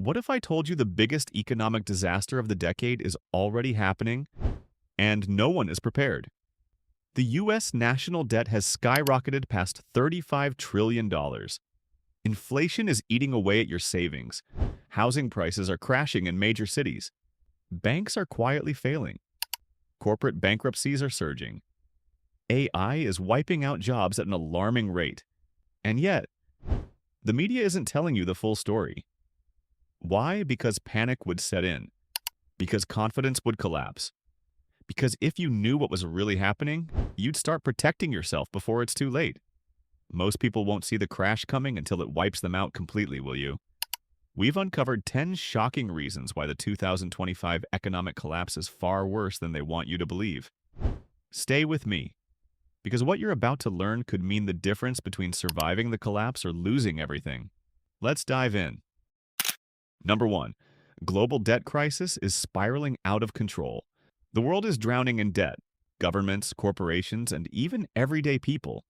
What if I told you the biggest economic disaster of the decade is already happening and no one is prepared? The U.S. national debt has skyrocketed past $35 trillion. Inflation is eating away at your savings. Housing prices are crashing in major cities. Banks are quietly failing. Corporate bankruptcies are surging. AI is wiping out jobs at an alarming rate. And yet, the media isn't telling you the full story. Why? Because panic would set in. Because confidence would collapse. Because if you knew what was really happening, you'd start protecting yourself before it's too late. Most people won't see the crash coming until it wipes them out completely, will you? We've uncovered 10 shocking reasons why the 2025 economic collapse is far worse than they want you to believe. Stay with me, because what you're about to learn could mean the difference between surviving the collapse or losing everything. Let's dive in. Number 1. Global debt crisis is spiraling out of control. The world is drowning in debt. Governments, corporations, and even everyday people.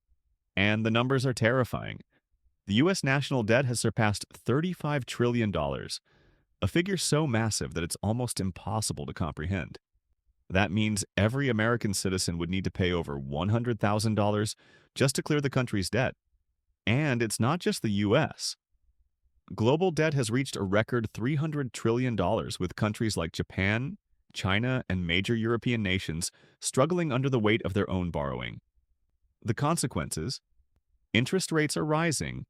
And the numbers are terrifying. The U.S. national debt has surpassed $35 trillion, a figure so massive that it's almost impossible to comprehend. That means every American citizen would need to pay over $100,000 just to clear the country's debt. And it's not just the U.S. Global debt has reached a record $300 trillion, with countries like Japan, China, and major European nations struggling under the weight of their own borrowing. The consequences? Interest rates are rising,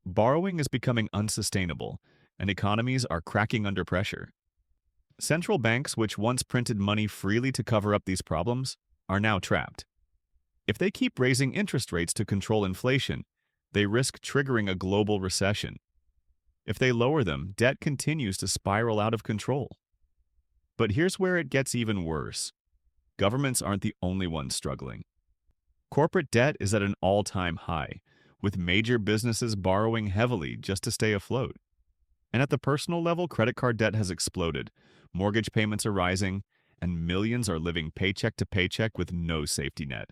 borrowing is becoming unsustainable, and economies are cracking under pressure. Central banks, which once printed money freely to cover up these problems, are now trapped. If they keep raising interest rates to control inflation, they risk triggering a global recession. If they lower them, debt continues to spiral out of control. But here's where it gets even worse. Governments aren't the only ones struggling. Corporate debt is at an all-time high, with major businesses borrowing heavily just to stay afloat. And at the personal level, credit card debt has exploded, mortgage payments are rising, and millions are living paycheck to paycheck with no safety net.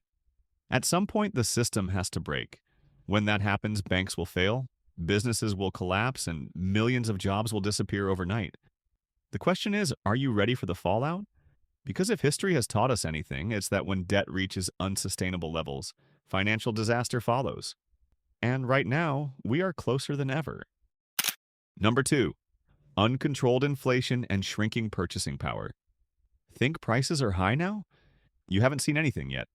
At some point, the system has to break. When that happens, banks will fail, businesses will collapse, and millions of jobs will disappear overnight. The question is, are you ready for the fallout? Because if history has taught us anything, it's that when debt reaches unsustainable levels, financial disaster follows. And right now, we are closer than ever. Number 2. Uncontrolled inflation and shrinking purchasing power. Think prices are high now? You haven't seen anything yet.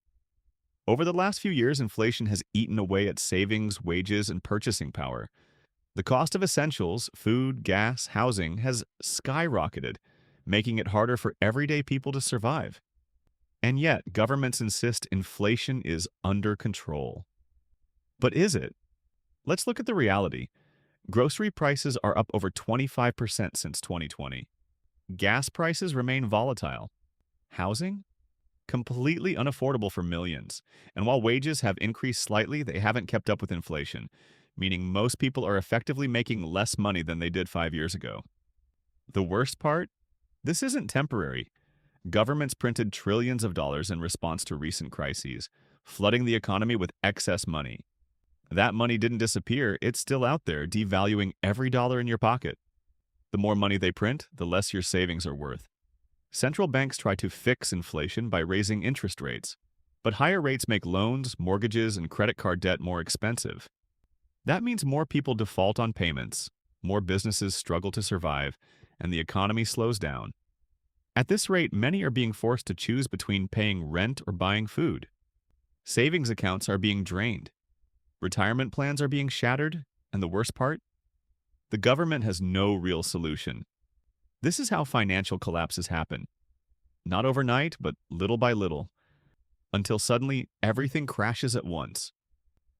Over the last few years, inflation has eaten away at savings, wages, and purchasing power. The cost of essentials, food, gas, housing, has skyrocketed, making it harder for everyday people to survive. And yet, governments insist inflation is under control. But is it? Let's look at the reality. Grocery prices are up over 25% since 2020. Gas prices remain volatile. Housing? Completely unaffordable for millions. And while wages have increased slightly, they haven't kept up with inflation, meaning most people are effectively making less money than they did 5 years ago. The worst part? This isn't temporary. Governments printed trillions of dollars in response to recent crises, flooding the economy with excess money. That money didn't disappear, it's still out there, devaluing every dollar in your pocket. The more money they print, the less your savings are worth. Central banks try to fix inflation by raising interest rates, but higher rates make loans, mortgages, and credit card debt more expensive. That means more people default on payments, more businesses struggle to survive, and the economy slows down. At this rate, many are being forced to choose between paying rent or buying food. Savings accounts are being drained. Retirement plans are being shattered, and the worst part? The government has no real solution. This is how financial collapses happen. Not overnight, but little by little, until suddenly everything crashes at once.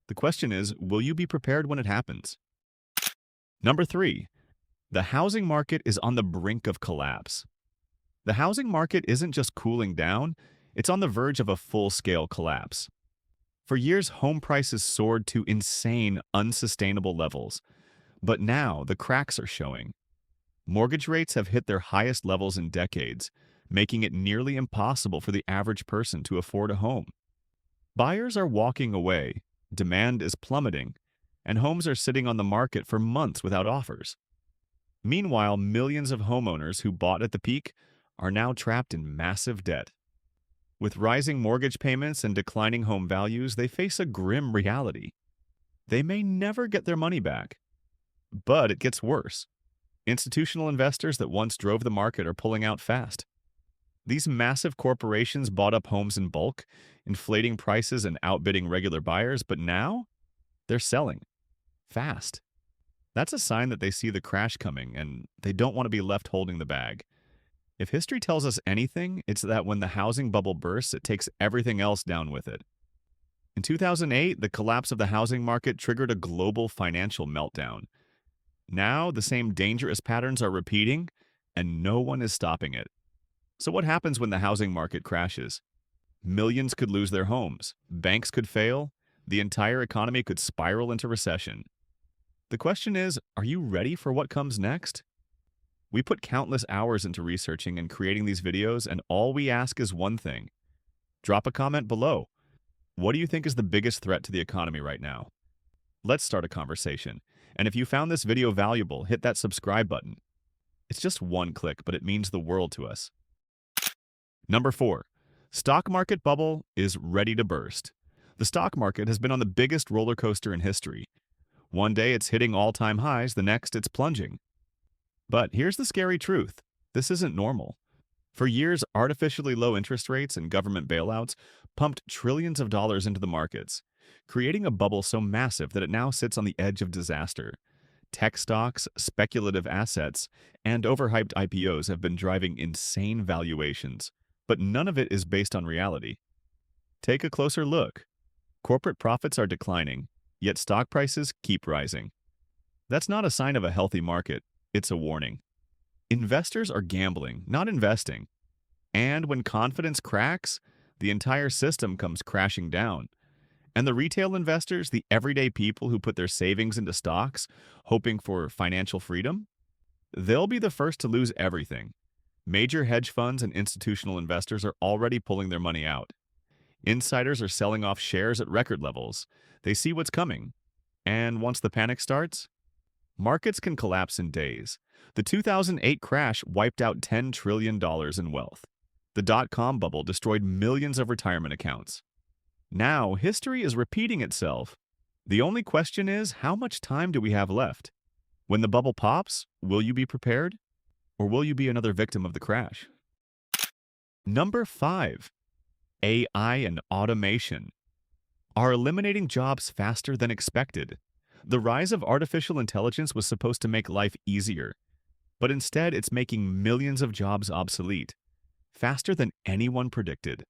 The question is, will you be prepared when it happens? Number 3. The housing market is on the brink of collapse. The housing market isn't just cooling down, it's on the verge of a full-scale collapse. For years, home prices soared to insane, unsustainable levels. But now, the cracks are showing. Mortgage rates have hit their highest levels in decades, making it nearly impossible for the average person to afford a home. Buyers are walking away, demand is plummeting, and homes are sitting on the market for months without offers. Meanwhile, millions of homeowners who bought at the peak are now trapped in massive debt. With rising mortgage payments and declining home values, they face a grim reality. They may never get their money back. But it gets worse. Institutional investors that once drove the market are pulling out fast. These massive corporations bought up homes in bulk, inflating prices and outbidding regular buyers, but now they're selling fast. That's a sign that they see the crash coming and they don't want to be left holding the bag. If history tells us anything, it's that when the housing bubble bursts, it takes everything else down with it. In 2008, the collapse of the housing market triggered a global financial meltdown. Now, the same dangerous patterns are repeating, and no one is stopping it. So what happens when the housing market crashes? Millions could lose their homes, banks could fail, the entire economy could spiral into recession. The question is, are you ready for what comes next? We put countless hours into researching and creating these videos, and all we ask is one thing. Drop a comment below. What do you think is the biggest threat to the economy right now? Let's start a conversation. And if you found this video valuable, hit that subscribe button. It's just one click, but it means the world to us. Number 4. Stock market bubble is ready to burst. The stock market has been on the biggest roller coaster in history. One day it's hitting all-time highs, the next it's plunging. But here's the scary truth. This isn't normal. For years, artificially low interest rates and government bailouts pumped trillions of dollars into the markets, creating a bubble so massive that it now sits on the edge of disaster. Tech stocks, speculative assets, and overhyped IPOs have been driving insane valuations, but none of it is based on reality. Take a closer look. Corporate profits are declining, yet stock prices keep rising. That's not a sign of a healthy market, it's a warning. Investors are gambling, not investing. And when confidence cracks, the entire system comes crashing down. And the retail investors, the everyday people who put their savings into stocks, hoping for financial freedom, they'll be the first to lose everything. Major hedge funds and institutional investors are already pulling their money out. Insiders are selling off shares at record levels. They see what's coming. And once the panic starts, markets can collapse in days. The 2008 crash wiped out $10 trillion in wealth. The dot-com bubble destroyed millions of retirement accounts. Now, history is repeating itself. The only question is, how much time do we have left? When the bubble pops, will you be prepared? Or will you be another victim of the crash? Number 5. AI and automation are eliminating jobs faster than expected. The rise of artificial intelligence was supposed to make life easier, but instead it's making millions of jobs obsolete, faster than anyone predicted.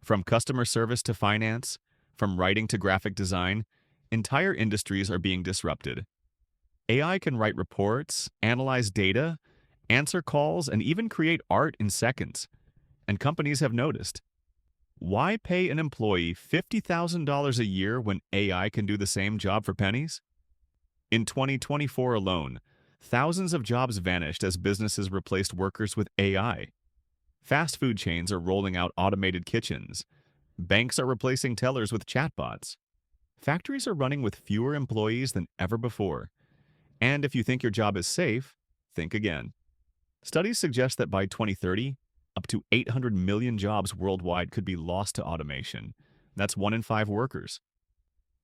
From customer service to finance, from writing to graphic design, entire industries are being disrupted. AI can write reports, analyze data, answer calls, and even create art in seconds. And companies have noticed. Why pay an employee $50,000 a year when AI can do the same job for pennies? In 2024 alone, thousands of jobs vanished as businesses replaced workers with AI. Fast food chains are rolling out automated kitchens. Banks are replacing tellers with chatbots. Factories are running with fewer employees than ever before. And if you think your job is safe, think again. Studies suggest that by 2030, up to 800 million jobs worldwide could be lost to automation. That's 1 in 5 workers.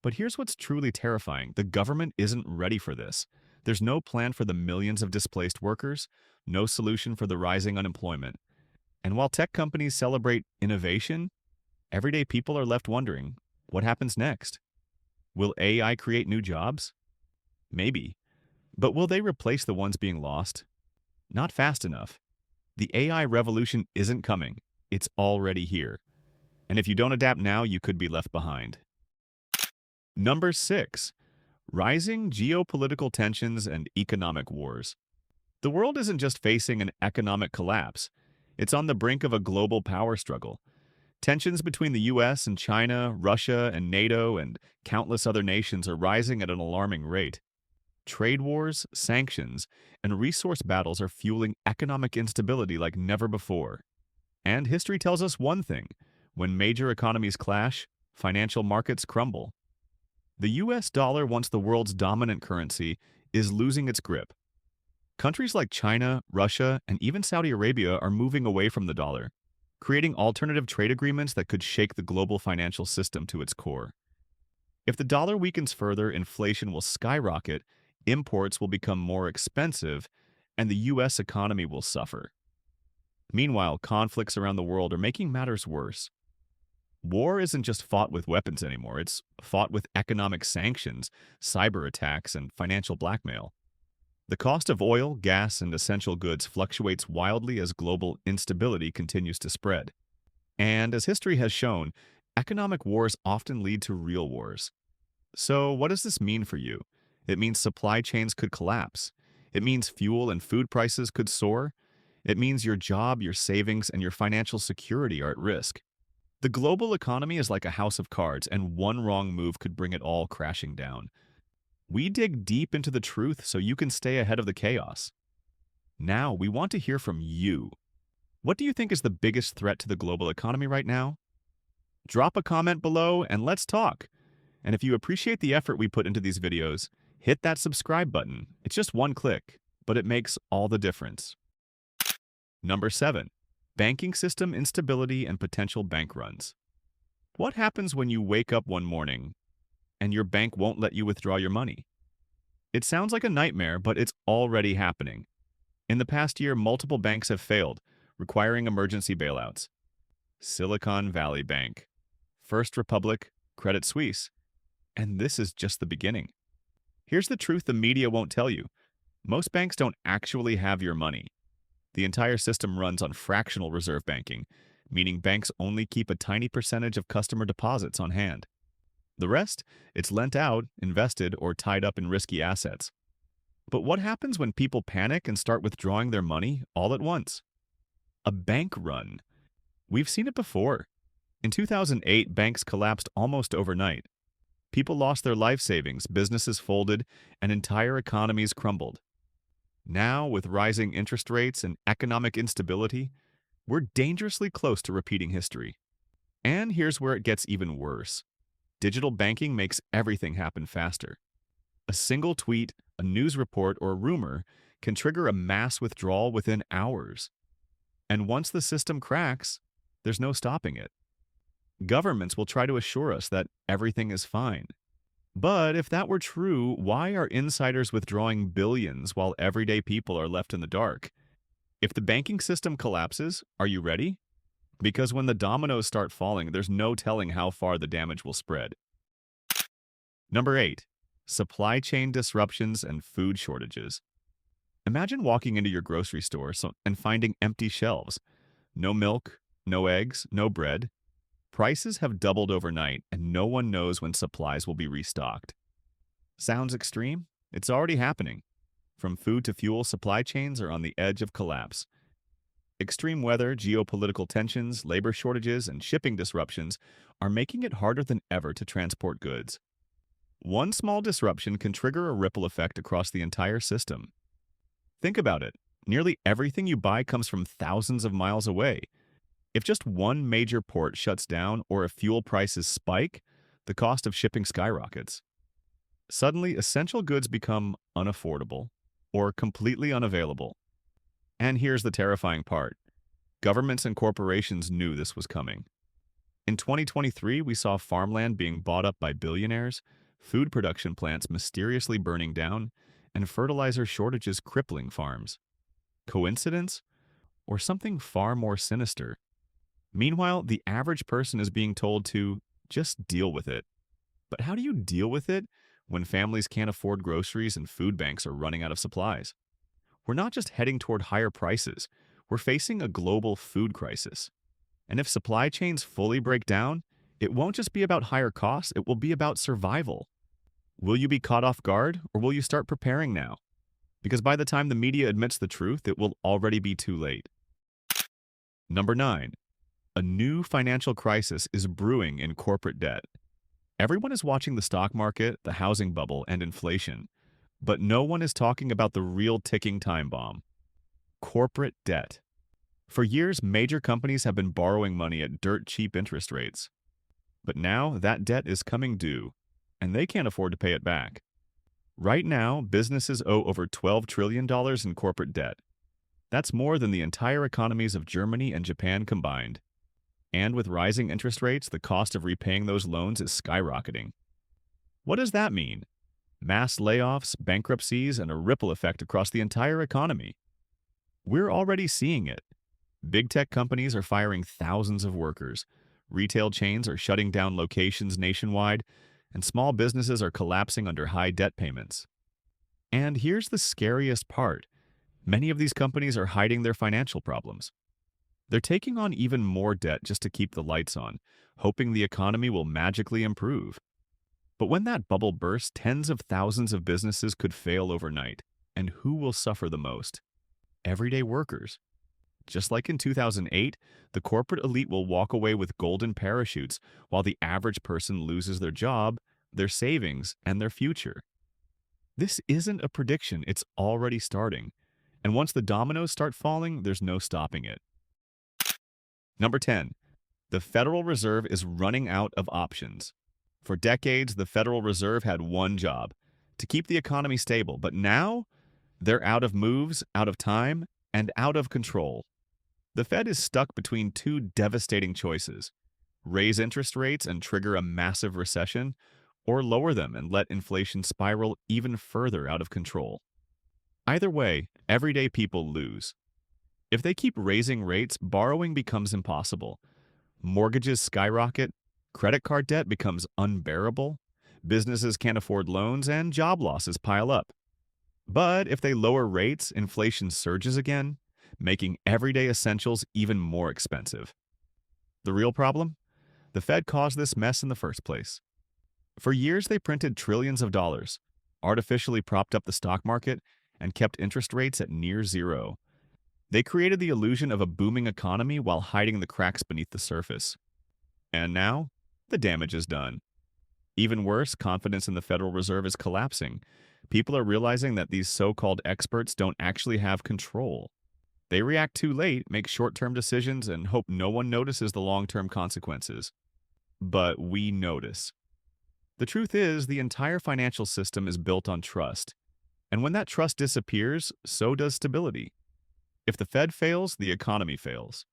But here's what's truly terrifying. The government isn't ready for this. There's no plan for the millions of displaced workers, no solution for the rising unemployment. And while tech companies celebrate innovation, everyday people are left wondering, what happens next? Will AI create new jobs? Maybe. But will they replace the ones being lost? Not fast enough. The AI revolution isn't coming. It's already here. And if you don't adapt now, you could be left behind. Number 6. Rising geopolitical tensions and economic wars. The world isn't just facing an economic collapse. It's on the brink of a global power struggle. Tensions between the US and China, Russia and NATO, and countless other nations are rising at an alarming rate. Trade wars, sanctions, and resource battles are fueling economic instability like never before. And history tells us one thing: when major economies clash, financial markets crumble. The US dollar, once the world's dominant currency, is losing its grip. Countries like China, Russia, and even Saudi Arabia are moving away from the dollar, creating alternative trade agreements that could shake the global financial system to its core. If the dollar weakens further, inflation will skyrocket, imports will become more expensive, and the U.S. economy will suffer. Meanwhile, conflicts around the world are making matters worse. War isn't just fought with weapons anymore, it's fought with economic sanctions, cyber attacks, and financial blackmail. The cost of oil, gas, and essential goods fluctuates wildly as global instability continues to spread. And as history has shown, economic wars often lead to real wars. So, what does this mean for you? It means supply chains could collapse. It means fuel and food prices could soar. It means your job, your savings, and your financial security are at risk. The global economy is like a house of cards, and one wrong move could bring it all crashing down. We dig deep into the truth so you can stay ahead of the chaos. Now, we want to hear from you. What do you think is the biggest threat to the global economy right now? Drop a comment below and let's talk. And if you appreciate the effort we put into these videos, hit that subscribe button. It's just one click, but it makes all the difference. Number 7. Banking system instability and potential bank runs. What happens when you wake up one morning and your bank won't let you withdraw your money? It sounds like a nightmare, but it's already happening. In the past year, multiple banks have failed, requiring emergency bailouts. Silicon Valley Bank, First Republic, Credit Suisse. And this is just the beginning. Here's the truth the media won't tell you. Most banks don't actually have your money. The entire system runs on fractional reserve banking, meaning banks only keep a tiny percentage of customer deposits on hand. The rest, it's lent out, invested, or tied up in risky assets. But what happens when people panic and start withdrawing their money all at once? A bank run. We've seen it before. In 2008, banks collapsed almost overnight. People lost their life savings, businesses folded, and entire economies crumbled. Now, with rising interest rates and economic instability, we're dangerously close to repeating history. And here's where it gets even worse. Digital banking makes everything happen faster. A single tweet, a news report, or rumor can trigger a mass withdrawal within hours. And once the system cracks, there's no stopping it. Governments will try to assure us that everything is fine. But if that were true, why are insiders withdrawing billions while everyday people are left in the dark? If the banking system collapses, are you ready? Because when the dominoes start falling, there's no telling how far the damage will spread. Number 8. Supply chain disruptions and food shortages. Imagine walking into your grocery store and finding empty shelves. No milk, no eggs, no bread. Prices have doubled overnight, and no one knows when supplies will be restocked. Sounds extreme? It's already happening. From food to fuel, supply chains are on the edge of collapse. Extreme weather, geopolitical tensions, labor shortages, and shipping disruptions are making it harder than ever to transport goods. One small disruption can trigger a ripple effect across the entire system. Think about it. Nearly everything you buy comes from thousands of miles away. If just one major port shuts down or if fuel prices spike, the cost of shipping skyrockets. Suddenly, essential goods become unaffordable or completely unavailable. And here's the terrifying part. Governments and corporations knew this was coming. In 2023, we saw farmland being bought up by billionaires, food production plants mysteriously burning down, and fertilizer shortages crippling farms. Coincidence? Or something far more sinister? Meanwhile, the average person is being told to just deal with it. But how do you deal with it when families can't afford groceries and food banks are running out of supplies? We're not just heading toward higher prices, we're facing a global food crisis. And if supply chains fully break down, it won't just be about higher costs, it will be about survival. Will you be caught off guard, or will you start preparing now? Because by the time the media admits the truth, it will already be too late. Number 9. A new financial crisis is brewing in corporate debt. Everyone is watching the stock market, the housing bubble, and inflation. But no one is talking about the real ticking time bomb. Corporate debt. For years, major companies have been borrowing money at dirt-cheap interest rates. But now that debt is coming due, and they can't afford to pay it back. Right now, businesses owe over $12 trillion in corporate debt. That's more than the entire economies of Germany and Japan combined. And with rising interest rates, the cost of repaying those loans is skyrocketing. What does that mean? Mass layoffs, bankruptcies, and a ripple effect across the entire economy. We're already seeing it. Big tech companies are firing thousands of workers. Retail chains are shutting down locations nationwide, and small businesses are collapsing under high debt payments. And here's the scariest part. Many of these companies are hiding their financial problems. They're taking on even more debt just to keep the lights on, hoping the economy will magically improve. But when that bubble bursts, tens of thousands of businesses could fail overnight. And who will suffer the most? Everyday workers. Just like in 2008, the corporate elite will walk away with golden parachutes while the average person loses their job, their savings, and their future. This isn't a prediction, it's already starting. And once the dominoes start falling, there's no stopping it. Number 10. The Federal Reserve is running out of options. For decades, the Federal Reserve had one job, to keep the economy stable. But now, they're out of moves, out of time, and out of control. The Fed is stuck between two devastating choices: raise interest rates and trigger a massive recession, or lower them and let inflation spiral even further out of control. Either way, everyday people lose. If they keep raising rates, borrowing becomes impossible. Mortgages skyrocket, credit card debt becomes unbearable, businesses can't afford loans, and job losses pile up. But if they lower rates, inflation surges again, making everyday essentials even more expensive. The real problem? The Fed caused this mess in the first place. For years, they printed trillions of dollars, artificially propped up the stock market, and kept interest rates at near zero. They created the illusion of a booming economy while hiding the cracks beneath the surface. And now, the damage is done. Even worse, confidence in the Federal Reserve is collapsing. People are realizing that these so-called experts don't actually have control. They react too late, make short-term decisions, and hope no one notices the long-term consequences. But we notice. The truth is, the entire financial system is built on trust. And when that trust disappears, so does stability. If the Fed fails, the economy fails.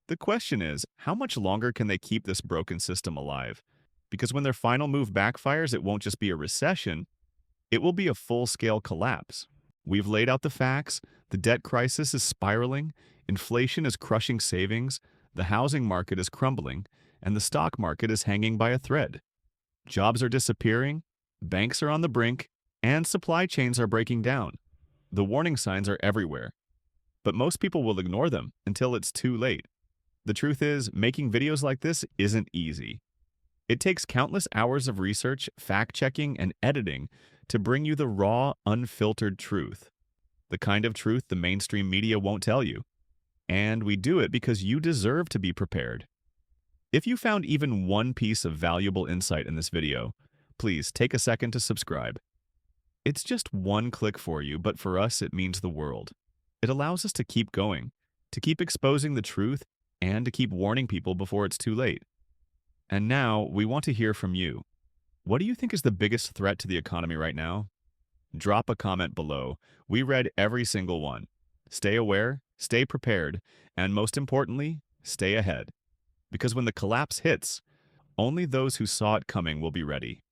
The question is, how much longer can they keep this broken system alive? Because when their final move backfires, it won't just be a recession, it will be a full-scale collapse. We've laid out the facts. The debt crisis is spiraling, inflation is crushing savings, the housing market is crumbling, and the stock market is hanging by a thread. Jobs are disappearing, banks are on the brink, and supply chains are breaking down. The warning signs are everywhere. But most people will ignore them until it's too late. The truth is, making videos like this isn't easy. It takes countless hours of research, fact-checking, and editing to bring you the raw, unfiltered truth. The kind of truth the mainstream media won't tell you. And we do it because you deserve to be prepared. If you found even one piece of valuable insight in this video, please take a second to subscribe. It's just one click for you, but for us it means the world. It allows us to keep going, to keep exposing the truth, and to keep warning people before it's too late. And now, we want to hear from you. What do you think is the biggest threat to the economy right now? Drop a comment below. We read every single one. Stay aware, stay prepared, and most importantly, stay ahead. Because when the collapse hits, only those who saw it coming will be ready.